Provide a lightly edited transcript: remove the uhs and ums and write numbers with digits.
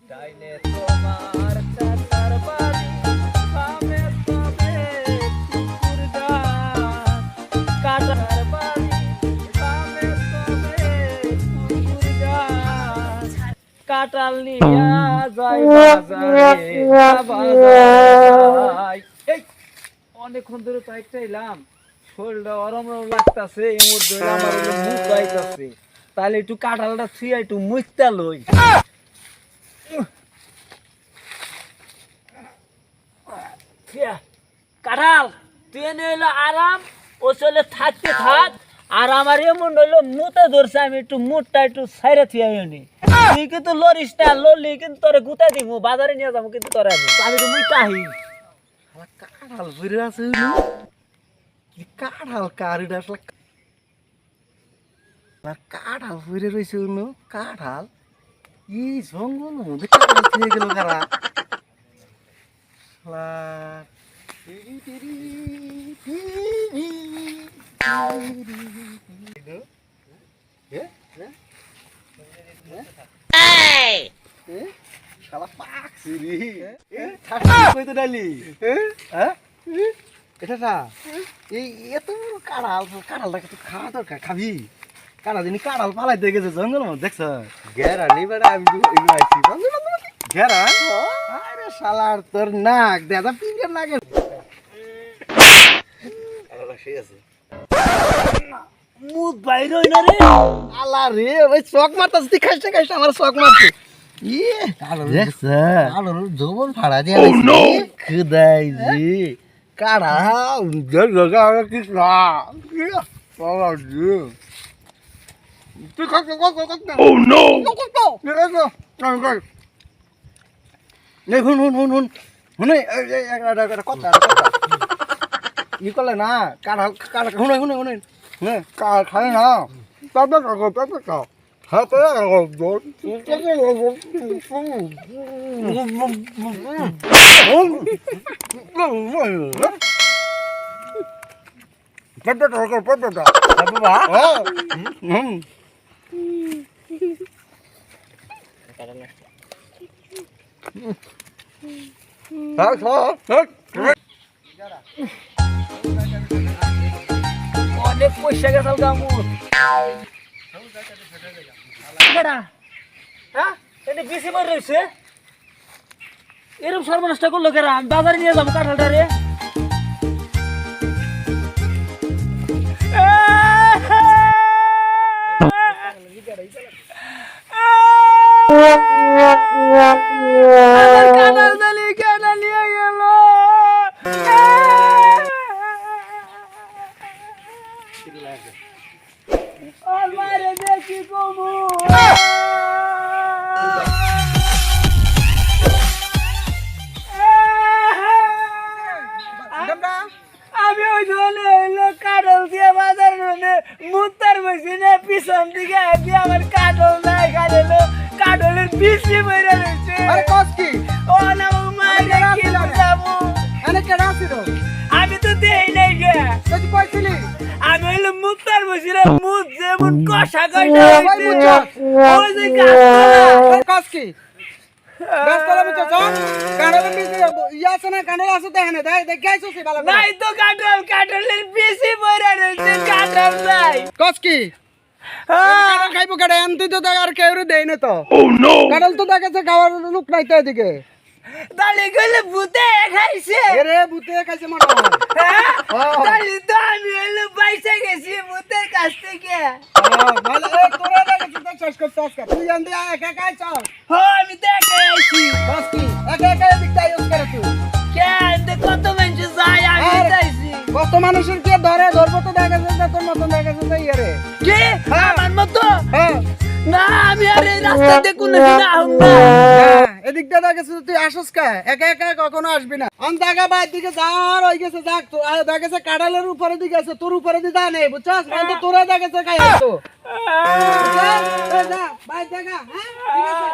ডাইনে তোমার চাচার বাড়ি, বামে তবে কুকুর গাছ। কাটার বাড়ি, বামে তবে কুকুর গাছ। কাটাল নিয়া যায় বাজারে, বাজারে। এই অনেকক্ষণ ধরে তো একটা এলাম, শরীরটা অরম লাগতাছে, এই মধ্যে আমার মুখ গাইতাছে। তাহলে একটু কাঁঠালটা ছুঁয়ে একটু মুছতে লই। কাঁঠাল তুই এনে হইলো আরাম, ও চলে থাকতে থাক। আর আমার এমন হইলো মুতে ধরছে, আমি একটু মুখটা একটু সাইরে থুয়ে নি। তুই কিন্তু লরিস না, লরলি কিন্তু তোরে গুতাই দিব, বাজারে নিয়ে যাবো কিন্তু তোরে আমি তো মুই তাহি। কাঁঠাল ফিরে আছে কাঁঠাল কারিটা আসলে কাঁঠাল ফিরে রয়েছে কাঁঠাল এই জঙ্গল মধ্যে কাঁঠাল ফিরে গেল কারা খাবি কাঁড়া জিনিস কাঁড়াল পালাই দিয়ে গেছে জঙ্গল মধ্যে দেখছ ঘেরা নেই বেড়া আমি ঘেরা আরে শালার তোর নাক দাদা পিঁপড়ে লাগে মুখ বাইর হই না রে। আলা রে ওই চক মারতাস তুই খাইছে খাইছে আমার চক মারছে ইয়ে দেখছ আলোর জবন ফাড়া দিয়া খুদাই জি কাড়া জল লগা কি না বাবা জি তুই খাক ও নো হুন হুন হুন হুন হুন একটা কথা ই করলে না কাঁঠাল কাঁঠাল শুনে শুনে শুনে হ্যাঁ খায় না তারপরে কাকো হ্যাঁ তো অনেক পয়সা গেছাল গামু। হ্যাঁ এটা বেশি বার রয়েছে, এরকম সর্বনষ্ট করলো কেরা? আমি বাজারে নিয়ে যাবো কাঁঠালটা রে। কাঁঠাল দালি কেনা নিয়ে গেল। আমারে দেখি কমু আমি ওই ধরনের কাঁঠাল দিয়ে বাজার মুতার মেশিনে পিছন দিকে দিয়ে আমার কাঁঠাল নাই খাইলো, কাঁঠালের পিসি মেরে রয়েছে। ও না মাইরে কি যাবো, আমি তো দেই নাই গে। আমি হইলো মুতার মেশিনে মুত যেমন কষা কষা হইছে ওই যে কাঁঠাল নাই তো কাঁঠাল, কাঁঠালের পিসি মেরে রয়েছে, কাঁঠাল নাই। খাইবো কাটা এমতি তো আর কেউ দেয় না তো কাঁঠাল তো দেখেছে খাওয়ার লোক নাই তো এদিকে তাহলে গেলে ভূতে খাইছে রে ভূতে খাইছে মনে হয় তাহলে তো আমি হলো পয়সা গেছি ভূতের কাছ থেকে। তুই জানতে একা খাই চল আমি তো একাই আইছি। একা একা দিকটা ইউজ করে তুই কেন কত মানুষ যায়, আমি যাইছি। কত মানুষের কে ধরবো তো দেখা যাচ্ছে তোর মতন দেখা যাচ্ছে ইয়ে কি আমার মতো হ্যাঁ না, আমি আর এই রাস্তা দেখুন না এদিক দিয়ে দেখেছিস তুই আসস কা একা একা কখনো আসবি না অন জায়গা বাইর দিকে যার হয়ে গেছে যাক তো দেখেছে কাঁঠালের উপরে দিকে আছে তোর উপরে দিকে নেই বুঝছস তো তোরা দেখেছে খাই তো যা বাইর জায়গা হ্যাঁ ঠিক আছে